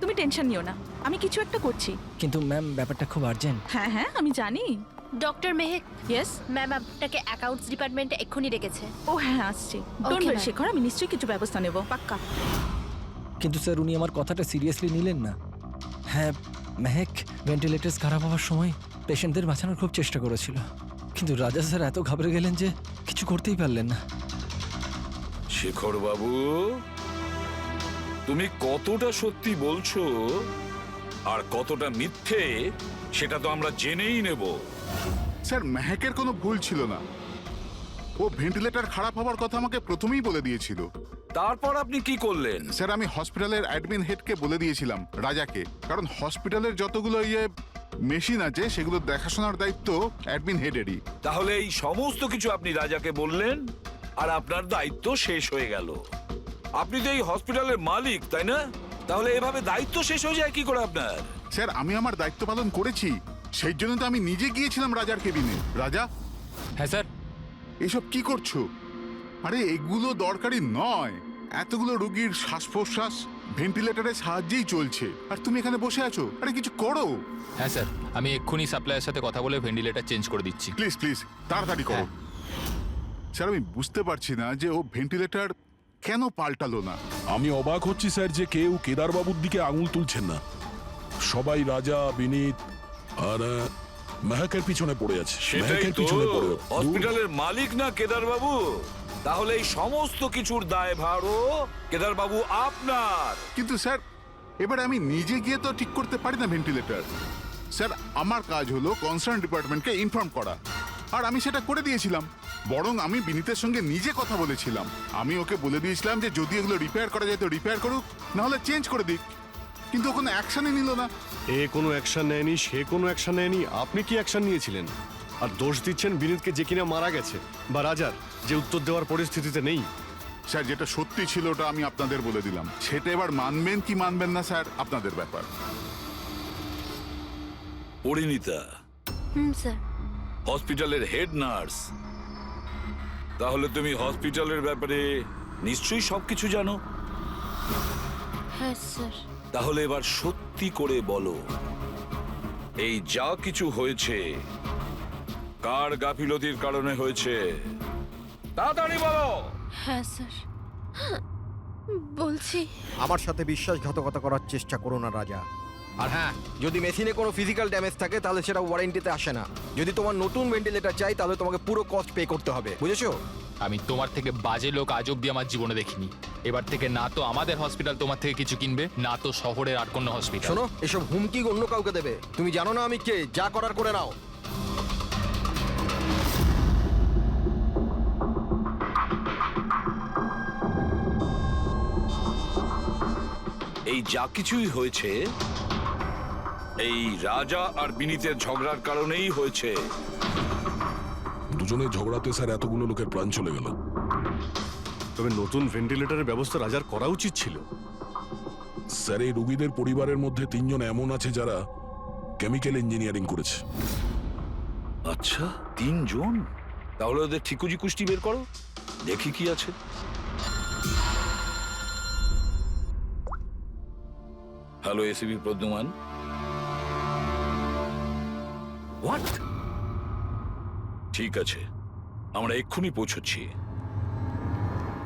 তুমি টেনশন নিও না, আমি কিছু একটা করছি। কিন্তু ম্যাম, ব্যাপারটা খুব আর্জেন্ট। হ্যাঁ হ্যাঁ, আমি জানি। ডক্টর মেহেক, ইয়েস ম্যাম আপনাকে অ্যাকাউন্টস ডিপার্টমেন্টে এক্ষুনি ডেকেছে। ও হ্যাঁ, আসছি। Don't Okay, worry ma'am. Shekhar, আমি নিশ্চয়ই কিছু ব্যবস্থা নেব, পাক্কা। কিন্তু স্যার, উনি আমার কথাটা সিরিয়াসলি নিলেন না। হ্যাঁ, মেহেক ভেন্টিলেটরস খারাপ হওয়ার সময় পেশেন্টদের বাঁচানোর খুব চেষ্টা করেছিল, কিন্তু রাজা স্যার এত ঘাবড়ে গেলেন যে কিছু করতেই পারলেন না। শেখর বাবু, তুমি কতটা সত্যি বলছো আর কতটা মিথ্যে সেটা তো আমরা জেনেই নেব। স্যার, মেহেকের কোনো ভুল ছিল না। ও ভেন্টিলেটর খারাপ হওয়ার কথা আমাকে প্রথমেই বলে দিয়েছিল। তারপর আপনি কি করলেন? স্যার, আমি হসপিটালের অ্যাডমিন হেডকে বলে দিয়েছিলাম, রাজাকে, কারণ হসপিটালের যতগুলো মেশিন আছে সেগুলো দেখাশোনার দায়িত্ব অ্যাডমিন হেডেরই। তাহলে এই সমস্ত কিছু আপনি রাজাকে বললেন আর আপনার দায়িত্ব শেষ হয়ে গেল। আপনি তো এই হসপিটালের মালিক, তাই না? তাহলে এভাবে দায়িত্ব শেষ হয়ে যায় কি করে আপনার? স্যার, আমি আমার দায়িত্ব পালন করেছি, সেই জন্য তো আমি নিজে গিয়েছিলাম রাজার কেবিনে। রাজা। হ্যাঁ স্যার। এসব কি করছো? আরে এগুলো দরকারি নয়। এতগুলো রোগীর শ্বাস প্রশ্বাস ভেন্টিলেটরের সাহায্যেই চলছে, আর তুমি এখানে বসে আছো। আরে কিছু করো। হ্যাঁ স্যার, আমি এক্ষুনি সাপ্লাইয়ের সাথে কথা বলে ভেন্টিলেটর চেঞ্জ করে দিচ্ছি। প্লিজ প্লিজ তাড়াতাড়ি করো। স্যার, আমি বুঝতে পারছি না যে ও ভেন্টিলেটর কেন পাল্টালো না। আমি অবাক হচ্ছি স্যার যে কেউ কেদারবাবুর দিকে আঙুল তুলছেন না। সবাই রাজা, বিনীত আর মেহেকের পিছনে পড়ে আছে। সেটাই মেহেকের তো, পিছনে পড়ে হসপিটালের মালিক না কেদার বাবু? তাহলে এই সমস্ত কিছুর দায়ভারও কেদার বাবু আপনার। কিন্তু স্যার, এবার আমি নিজে গিয়ে তো ঠিক করতে পারি না ভেন্টিলেটর। স্যার, আমার কাজ হলো কনসার্ন ডিপার্টমেন্টকে ইনফর্ম করা, আর আমি সেটা করে দিয়েছিলাম। বরং আমি বিনীতের সঙ্গে নিজে কথা বলেছিলাম। আমি ওকে বলে দিয়েছিলাম যে যদি এগুলো রিপেয়ার করা যায় তো রিপেয়ার করুক, না হলে চেঞ্জ করে দিক। কিন্তু ও কোনো অ্যাকশনই নিল না। এ কোনো অ্যাকশন নেয়নি, সে কোনো অ্যাকশন নেয়নি। আপনি কি অ্যাকশন নিয়েছিলেন? আর দোষ দিচ্ছেন বিনীতকে, যে কিনা মারা গেছে, বা রাজার, যে উত্তর দেওয়ার পরিস্থিতিতে নেই। স্যার, যেটা সত্যি ছিল ওটা আমি আপনাদের বলে দিলাম। সেটা এবার মানবেন কি মানবেন না স্যার, আপনাদের ব্যাপার। পরিণীতা স্যার। হসপিটালের হেড নার্স, তাহলে তুমি হসপিটালের ব্যাপারে নিশ্চয়ই সবকিছু জানো। হ্যাঁ স্যার। তাহলে এবার সত্যি করে বলো, এই যা কিছু হয়েছে কার গাফিলতির কারণে হয়েছে? তাড়াতাড়ি বলো। হ্যাঁ স্যার, বলছি। আমার সাথে বিশ্বাসঘাতকতা করার চেষ্টা করো না রাজা। আর হ্যাঁ, যদি মেশিনে কোনো ফিজিক্যাল ড্যামেজ থাকে তাহলে সেটা ওয়ারেন্টিতে আসে না। যদি তোমার নতুন ভেন্টিলেটর চাই তাহলে তোমাকে পুরো কস্ট পে করতে হবে, বুঝেছো? আমি তোমার থেকে বাজে লোক আজ অব্দি আমার জীবনে দেখিনি। এবার থেকে না তো আমাদের হসপিটাল তোমার থেকে কিছু কিনবে, না তো শহরের আর কোনো হসপিটাল। শোনো, এসব হুমকি অন্য কাউকে দেবে। তুমি জানো না আমি কে, যা করার করে নাও। এই যা কিছুই হয়েছে এই রাজা আর বিনীতের ঝগড়ার কারণেই হয়েছে। দুজনের ঝগড়াতে স্যার এতগুলো লোকের প্রাণ চলে গেল। তবে নতুন ভেন্টিলেটরের ব্যবস্থা রাজার করা উচিত ছিল। স্যার, এই রোগীদের পরিবারের মধ্যে 3 জন এমন আছে যারা কেমিক্যাল ইঞ্জিনিয়ারিং করেছে। আচ্ছা, 3 জন? তাহলে ওদের ঠিকুজি কুষ্টি বের করো, দেখি কি আছে। Hello, ACB Pradyuman. হোয়াট? ঠিক আছে, আমরা এক্ষুনি পৌঁছচ্ছি।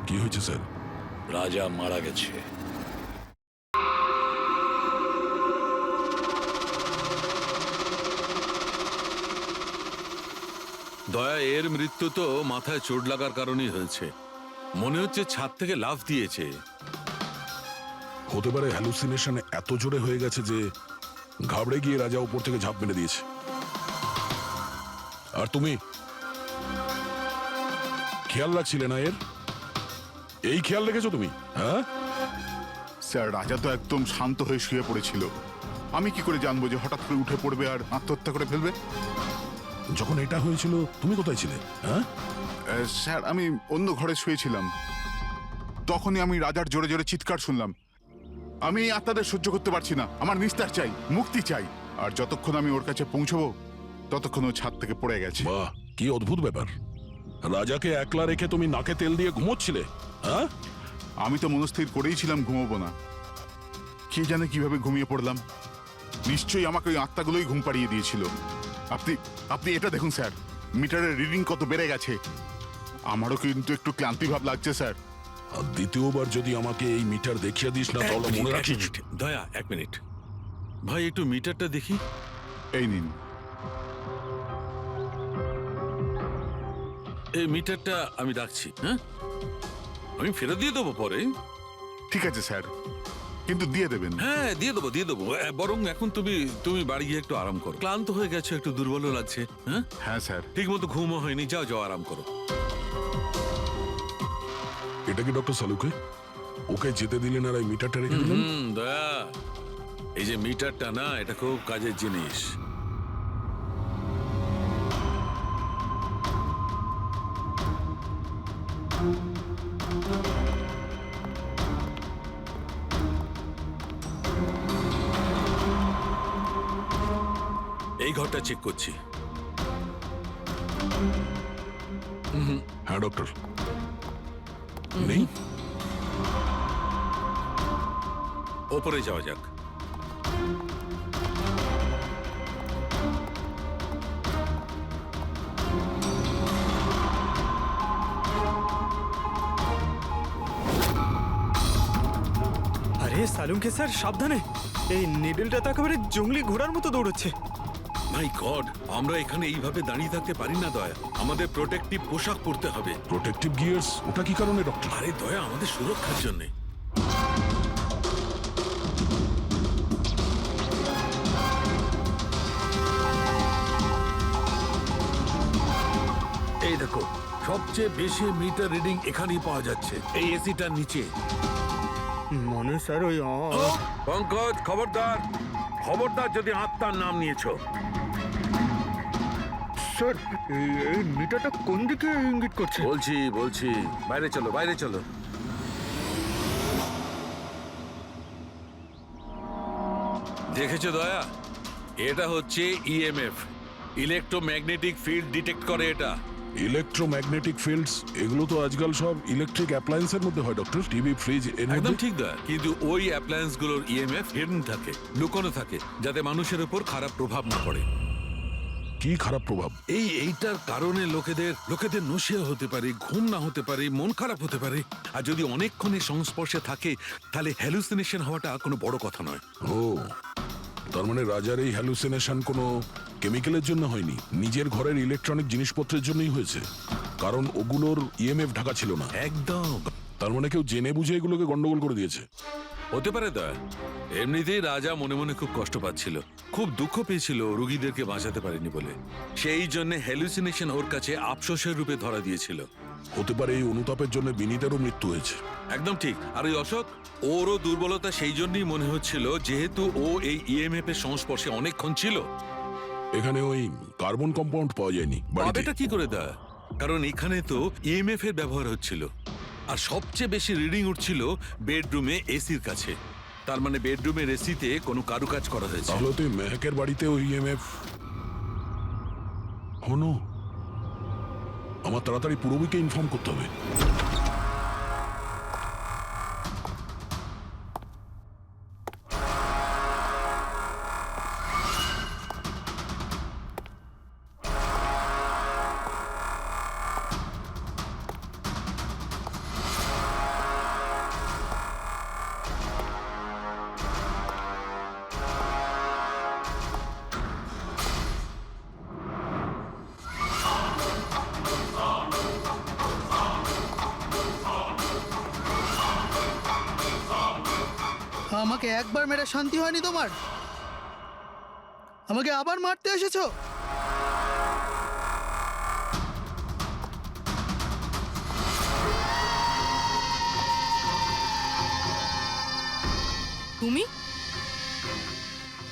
কি হয়েছে স্যার? রাজা মারা গেছে। দয়া, এর মৃত্যু তো মাথায় চোট লাগার কারণেই হয়েছে। মনে হচ্ছে ছাদ থেকে লাফ দিয়েছে। হতে পারে হ্যালুসিনেশন এত জোরে হয়ে গেছে যে ঘাবড়ে গিয়ে রাজা উপর থেকে ঝাঁপ মেরে দিয়েছে। আর তুমি খেয়াল রাখছিলে না এর? এই খেয়াল রেখেছো তুমি? হ্যাঁ স্যার, রাজা তো একদম শান্ত হয়ে শুয়ে পড়েছিল। আমি কি করে জানবো যে হঠাৎ করে উঠে পড়বে আর আত্মহত্যা করে ফেলবে? যখন এটা হয়েছিল তুমি কোথায় ছিলে? হ্যাঁ স্যার, আমি অন্য ঘরে শুয়েছিলাম। তখনই আমি রাজার জোরে জোরে চিৎকার শুনলাম। আমি এই আত্মাদের সহ্য করতে পারছি না, আমার নিস্তার চাই, মুক্তি চাই। আর যতক্ষণ আমি ওর কাছে পৌঁছবো ততক্ষণ ও ছাদ থেকে পড়ে গেছে। বাহ, কি অদ্ভুত ব্যাপার! রাজাকে একলা রেখে তুমি নাকে তেল দিয়ে ঘুমোচ্ছিলে? হ্যাঁ, আমি তো মনস্থির করেই ছিলাম ঘুমোবো না। কে জানে কিভাবে ঘুমিয়ে পড়লাম। নিশ্চয়ই আমাকে ওই আত্মাগুলোই ঘুম পাড়িয়ে দিয়েছিল। আপনি এটা দেখুন স্যার, মিটারের রিডিং কত বেড়ে গেছে। আমারও কিন্তু একটু ক্লান্তি ভাব লাগছে স্যার। আর দ্বিতীয়বার যদি আমাকে এই মিটার দেখিয়ে দিস না তাহলে মনে রাখিস। দয়া, 1 মিনিট ভাই, একটু মিটারটা দেখি। এই নিন। এই মিটারটা আমি রাখছি। হ্যাঁ, আমি ফেরত দিয়ে দেবো পরে। ঠিক আছে স্যার, কিন্তু দিয়ে দেবেন। হ্যাঁ, দিয়ে দেবো দিয়ে দেবো। বরং এখন তুমি বাড়ি গিয়ে একটু আরাম করো। ক্লান্ত হয়ে গেছো, একটু দুর্বলও লাগছে। হ্যাঁ হ্যাঁ স্যার। ঠিক মতো ঘুমও হয়নি। যাও যাও, আরাম করো। এটা কি ডক্টর সালুকে? ওকে যেতে দিলেন আর এই মিটারটা রেখে দিলেন? দয়া, এই যে মিটারটা না, এটা খুব কাজের জিনিস। এই ঘরটা চেক করছি। হ্যাঁ ডক্টর, নেই। ওপরে যাওয়া যাক। আরে সালুঙ্কে স্যার, সাবধানে! এই নিডলটা তো একেবারে জঙ্গলি ঘোড়ার মতো দৌড়চ্ছে। মাই গড, আমরা এখানে এইভাবে দাঁড়িয়ে থাকতে পারি না দয়া। আমাদের প্রোটেক্টিভ পোশাক পরতে হবে। Protective gears? ওটা কি কারণে ডক্টর? আরে দয়া, আমাদের সুরক্ষার জন্য। এই দেখো, সবচেয়ে বেশি মিটার রিডিং এখানেই পাওয়া যাচ্ছে, এই এসিটার নিচে। মনে স্যার ওই পঙ্কজ, খবরদার খবরদার যদি আত্মার নাম নিয়েছো। স্যার, এই মিটারটা কোন দিকে ইঙ্গিত করছে? বলছি বাইরে চলো, বাইরে চলো। দেখেছো দয়া, এটা হচ্ছে ইএমএফ, ইলেকট্রোম্যাগনেটিক ফিল্ড ডিটেক্ট করে এটা। ইলেকট্রোম্যাগনেটিক ফিল্ডস এগুলো তো আজকাল সব ইলেকট্রিক অ্যাপ্লায়েন্সের মধ্যে হয় ডক্টর, টিভি, ফ্রিজ এর একদম মধ্যে। ঠিক দা, কিন্তু ওই অ্যাপ্লায়েন্স গুলোর ইএমএফ হিডেন থাকে, লুকোনো থাকে, যাতে মানুষের উপর খারাপ প্রভাব না পড়ে। কি খারাপ প্রভাব? এইটার কারণে লোকেদের নশিয়া হতে পারে, ঘুম না হতে পারে, মন খারাপ হতে পারে। আর যদি অনেকক্ষণের সংস্পর্শে থাকে তাহলে হ্যালুসিনেশন হওয়াটা কোনো বড় কথা নয়। ও, তার মানে রাজার এই হ্যালুসিনেশন কোনো কেমিক্যালের জন্য হয়নি, নিজের ঘরের ইলেকট্রনিক জিনিসপত্রের জন্যই হয়েছে, কারণ ওগুলোর ইএমএফ ঢাকা ছিল না। একদম। তার মানে কেউ জেনে বুঝে এগুলোকে গন্ডগোল করে দিয়েছে। হতে পারে দা। এমনিতেই রাজা মনে মনে খুব কষ্ট পাচ্ছিল, খুব দুঃখ পেয়েছিল রোগীদেরকে বাঁচাতে পারেনি বলে। সেই জন্য হ্যালুসিনেশন ওর কাছে আফসোসের রূপে ধরা দিয়েছিল। হতে পারে এই অনুতাপের জন্য বিনীতেরও মৃত্যু হয়েছে। একদম ঠিক। আর ওই অশোক, ওরও দুর্বলতা সেই জন্যই মনে হচ্ছিল, যেহেতু ও এই ইএমএফ এর সংস্পর্শে অনেকক্ষণ ছিল। এখানে ওই কার্বন কম্পাউন্ড পাওয়া যায়নি বাড়িতে। এটা কি করে দা? কারণ এখানে তো ইএমএফ এর ব্যবহার হচ্ছিল, আর সবচেয়ে বেশি রিডিং উঠছিল বেডরুমে এসির কাছে। তার মানে বেডরুমের এসিতে কোনো কারুকাজ করা হয়েছে। তাহলে তো মেহেকের বাড়িতে ওই ইএমএফ হনো। আমার তাড়াতাড়ি পূরবীকে ইনফর্ম করতে হবে। আমাকে একবার মেরে শান্তি হয়নি তোমার? আমাকে আবার মারতে এসেছো? তুমি?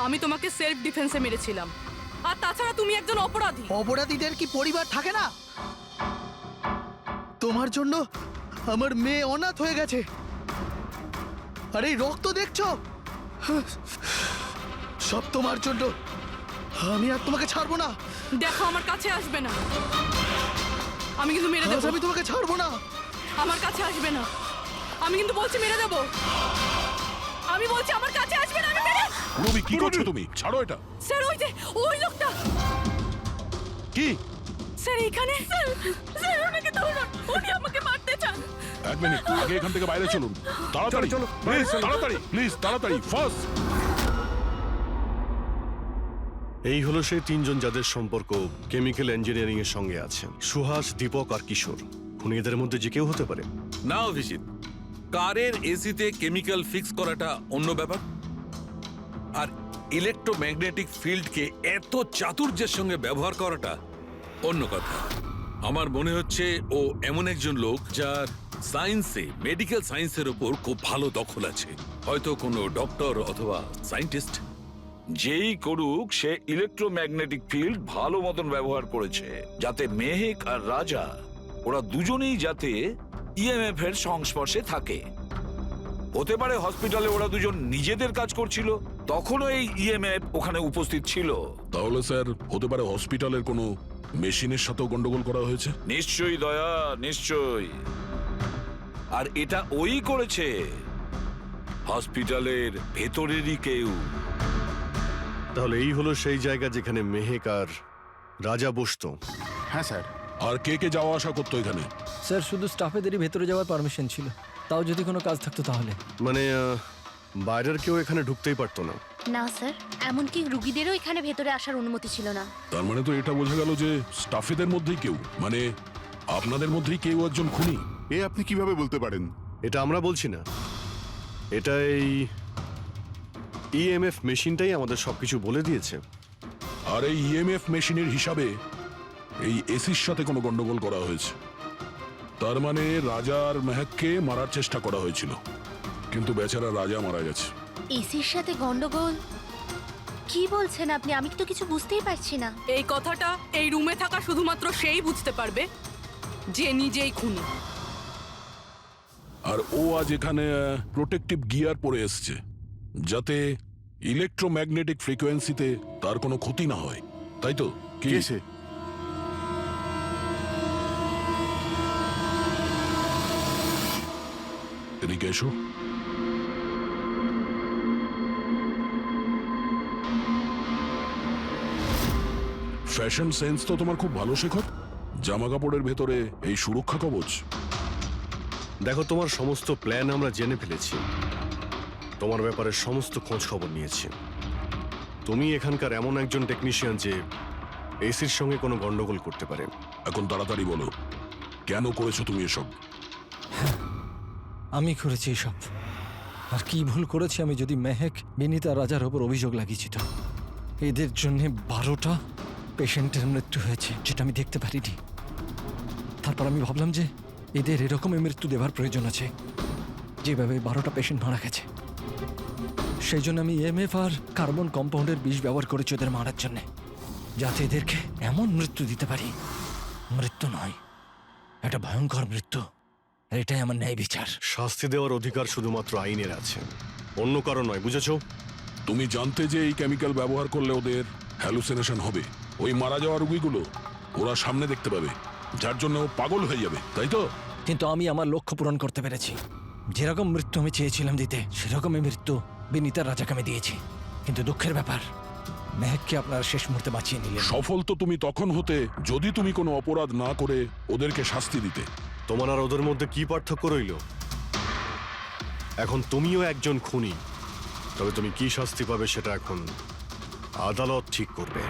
আমি তোমাকে সেলফ ডিফেন্সে মেরেছিলাম, আর তাছাড়া তুমি একজন অপরাধী। অপরাধীদের কি পরিবার থাকে না? তোমার জন্য আমার মেয়ে অনাথ হয়ে গেছে, আর এই রক্ত দেখছো, সব তোমার জন্য। আমি আর তোমাকে ছাড়বো না। দেখো, আমার কাছে আসবে না, আমি কিন্তু মেরে দেবো। আমি তোমাকে ছাড়বো না। আমার কাছে আসবে না, আমি কিন্তু বলছি মেরে দেবো। আমি বলছি আমার কাছে আসবে না, আমি মেরে। পূরবী, কি করছো তুমি? ছাড়ো এটা। স্যার, ওই যে ওই লোকটা। কি? স্যার এখানে। স্যার ওনাকে ধরুন, উনি আমাকে মারতে চান। এক মিনিট, আগে এখান থেকে বাইরে চলুন। তাড়াতাড়ি চলো, প্লিজ তাড়াতাড়ি, প্লিজ তাড়াতাড়ি, ফাস্ট। এই হলো সেই তিনজন যাদের সম্পর্ক কেমিক্যাল ইঞ্জিনিয়ারিং এর সঙ্গে আছে। সুহাস, দীপক আর কিশোর। খুনি এদের মধ্যে যে কেউ হতে পারে। না অভিজিৎ, কারের এসিতে কেমিক্যাল ফিক্স করাটা অন্য ব্যাপার, আর ইলেকট্রোম্যাগনেটিক ফিল্ডকে এত চাতুর্যের সঙ্গে ব্যবহার করাটা অন্য কথা। আমার মনে হচ্ছে ও এমন একজন লোক যার সায়েন্সে, মেডিকেল সায়েন্সের উপর খুব ভালো দখল আছে, হয়তো কোনো ডক্টর অথবা সায়েন্টিস্ট। যেই করুক, সে ইলেকট্রোম্যাগনেটিক ফিল্ড ভালো মতন ব্যবহার করেছে, যাতে মেহেক আর রাজা ওরা দুজনেই যাতে ইএমএফ এর সংস্পর্শে থাকে। হতে পারে হসপিটালে ওরা দুজন নিজেদের কাজ করছিল, তখনও এই ইএমএফ ওখানে উপস্থিত ছিল। তাহলে স্যার হতে পারে হসপিটালের কোনো মেশিনের সাথেও গন্ডগোল করা হয়েছে। নিশ্চয়ই দয়া, নিশ্চয়ই। আর এটা ওই করেছে, হসপিটালের ভেতরেরই কেউ। তাহলে এই হলো সেই জায়গা যেখানে মেহেক আর রাজা বসতো। হ্যাঁ স্যার। আর কে কে যাওয়া আসা করতো এখানে? স্যার শুধু স্টাফেদেরই ভেতরে যাওয়ার পারমিশন ছিল, তাও যদি কোনো কাজ থাকতো তাহলে। মানে বাইরের কেউ এখানে ঢুকতেই পারতো না? না স্যার, এমনকি রুগীদেরও এখানে ভেতরে আসার অনুমতি ছিল না। তার মানে তো এটা বোঝা গেল যে স্টাফেদের মধ্যেই কেউ, মানে আপনাদের মধ্যেই কেউ একজন খুনি। এ আপনি কিভাবে বলতে পারেন? এটা আমরা বলছি না, এটা এই ইএমএফ মেশিনটাই আমাদের সবকিছু বলে দিয়েছে। আর এই ইএমএফ মেশিনের হিসাবে এই এসির সাথে কোনো গন্ডগোল করা হয়েছে। তার মানে রাজা আর মেহেককে মারার চেষ্টা করা হয়েছিল, কিন্তু বেচারা রাজা মারা গেছে। এসির সাথে গন্ডগোল? কি বলছেন আপনি? আমি তো কিছু বুঝতেই পারছি না। এই কথাটা এই রুমে থাকা শুধুমাত্র সেই বুঝতে পারবে যে নিজেই খুনি। আর ও আজ এখানে প্রোটেক্টিভ গিয়ার পরে এসছে, যাতে ইলেকট্রোম্যাগনেটিক ফ্রিকোয়েন্সিতে তার কোনো ক্ষতি না হয়, তাই তো? কি কে সে? এদিকে এসো। ফ্যাশন সেন্স তো তোমার খুব ভালো, শেখর। জামা কাপড়ের ভেতরে এই সুরক্ষা কবচ। দেখো, তোমার সমস্ত প্ল্যান আমরা জেনে ফেলেছি, তোমার ব্যাপারে সমস্ত খোঁজ খবর নিয়েছি। তুমি এখানকার এমন একজন টেকনিশিয়ান যে এসির সঙ্গে কোনো গন্ডগোল করতে পারে। এখন তাড়াতাড়ি বলো, কেন করেছো তুমি এসব? আমি করেছি এসব। আর কি ভুল করেছি আমি যদি মেহেক, বিনীতা, রাজার ওপর অভিযোগ লাগিয়েছি তো? এদের জন্য 12টা পেশেন্টের মৃত্যু হয়েছে, যেটা আমি দেখতে পারিনি। তারপর আমি ভাবলাম যে এদের এরকমই মৃত্যু দেওয়ার প্রয়োজন আছে, যেভাবে 12টা পেশেন্ট মারা গেছে। সেই জন্য আমি ইএমএফ আর কার্বন কম্পাউন্ডের বিষ ব্যবহার করেছি ওদের মারার জন্যে, যাতে এদেরকে এমন মৃত্যু দিতে পারি, মৃত্যু নয়, একটা ভয়ঙ্কর মৃত্যু। আর এটাই আমার ন্যায় বিচার। শাস্তি দেওয়ার অধিকার শুধুমাত্র আইনের আছে, অন্য কারো নয়, বুঝেছো? তুমি জানতে যে এই কেমিক্যাল ব্যবহার করলে ওদের হ্যালুসিনেশন হবে, ওই মারা যাওয়া রোগীগুলো ওরা সামনে দেখতে পাবে, যার জন্য ও পাগল হয়ে যাবে, তাই তো? কিন্তু আমি আমার লক্ষ্য পূরণ করতে পেরেছি। যেরকম মৃত্যু আমি চেয়েছিলাম দিতে, সেরকমই মৃত্যু বিনীতা রাজাকে আমি দিয়েছি। কিন্তু দুঃখের ব্যাপার, মেহেককে আপনারা শেষ মুহূর্তে বাঁচিয়ে নিলেন। সফল তো তুমি তখন হতে যদি তুমি কোনো অপরাধ না করে ওদেরকে শাস্তি দিতে। তোমার আর ওদের মধ্যে কি পার্থক্য রইল? এখন তুমিও একজন খুনি, তবে তুমি কি শাস্তি পাবে সেটা এখন আদালত ঠিক করবে।